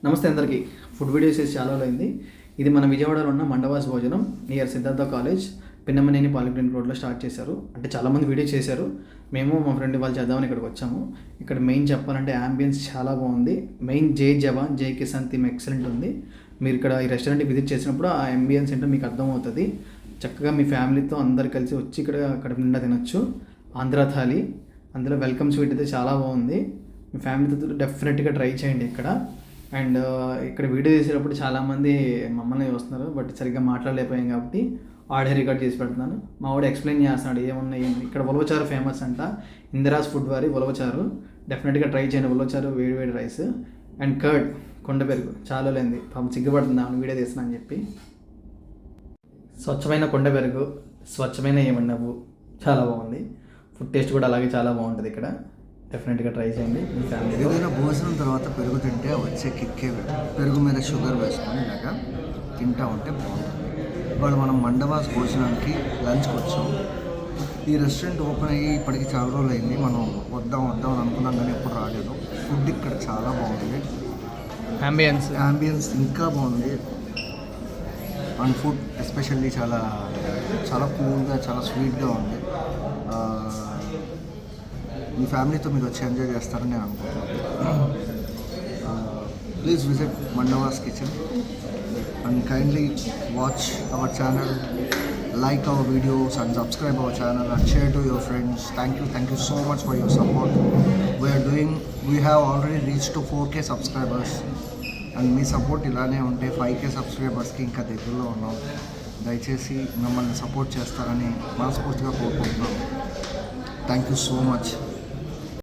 నమస్తే అందరికీ. Food videos చేసి చాలా అయింది. ఇది మన విజయవాడలో ఉన్న మండవాస్ భోజనం near Siddhartha college Pinnamaneni polyclinic రోడ్లో స్టార్ట్ చేశారు. అంటే చాలామంది వీడియో చేశారు. మేము మా ఫ్రెండ్ వాళ్ళు చేద్దామని ఇక్కడికి వచ్చాము. ఇక్కడ మెయిన్ చెప్పాలంటే యాంబియన్స్ చాలా బాగుంది. మెయిన్ జై జవాన్ జై కిసాన్ థీమ్ ఎక్సలెంట్ ఉంది. మీరు ఇక్కడ ఈ రెస్టారెంట్కి విజిట్ చేసినప్పుడు ఆ అంబియన్స్ ఏంటో మీకు అర్థమవుతుంది. చక్కగా మీ ఫ్యామిలీతో అందరు కలిసి వచ్చి ఇక్కడ నిండా తినొచ్చు. ఆంధ్ర థాలీ, అందులో వెల్కమ్ స్వీట్ అయితే చాలా బాగుంది. మీ ఫ్యామిలీతో డెఫినెట్గా ట్రై చేయండి ఇక్కడ. అండ్ ఇక్కడ వీడియో చేసేటప్పుడు చాలామంది మమ్మల్ని చూస్తున్నారు, బట్ సరిగ్గా మాట్లాడలేకపోయాం కాబట్టి ఆడియో రికార్డ్ చేసి పెడుతున్నాను. మా వాడు ఎక్స్ప్లెయిన్ చేస్తున్నాడు ఏమున్నాయి. ఇక్కడ ఉలవచారు ఫేమస్ అంట, ఇందిరాస్ ఫుడ్ వారి ఉలవచారు. డెఫినెట్గా ట్రై చేయండి. ఉలవచారు, వేడి రైస్ అండ్ కర్డ్, కొండ పెరుగు. చాలా లేంది పాపం సిగ్గుపడుతుంది ఆమె వీడియో తీస్తున్నా అని చెప్పి. స్వచ్ఛమైన కొండ పెరుగు, స్వచ్ఛమైన ఏమన్నావు, చాలా బాగుంది. ఫుడ్ టేస్ట్ కూడా అలాగే చాలా బాగుంటుంది ఇక్కడ. డెఫినెట్గా ట్రై చేయండి మీ ఫ్యామిలీ. ఏదైనా భోజనం తర్వాత పెరుగు తింటే వచ్చే కిక్కే పెరుగు మీద షుగర్ వేసుకొని ఇలాగా తింటా ఉంటే బాగుంటుంది. ఇవాళ మనం మండవాస్ భోజనానికి లంచ్కి వచ్చాం. ఈ రెస్టారెంట్ ఓపెన్ అయ్యి ఇప్పటికి చాలా రోజులు అయింది. మనం వద్దాం అని అనుకున్నాం కానీ ఎప్పుడు రాలేదు. ఫుడ్ ఇక్కడ చాలా బాగుంది. యాంబియన్స్ ఇంకా బాగుంది. అండ్ ఫుడ్ ఎస్పెషల్లీ చాలా చాలా కూల్గా, చాలా స్వీట్గా ఉంది. మీ ఫ్యామిలీతో మీరు వచ్చి ఎంజాయ్ చేస్తారని నేను అనుకుంటున్నాను. Please visit Mandava's kitchen and kindly watch our channel, like our videos and subscribe our channel and share to your friends. Thank you so much for your support. We have already reached to 4K subscribers and me support ఇలానే ఉంటే 5K సబ్స్క్రైబర్స్కి ఇంకా దగ్గరలో ఉన్నాం. దయచేసి మమ్మల్ని support చేస్తారని మనస్ఫూర్తిగా కోరుకుంటున్నాం. Thank you so much.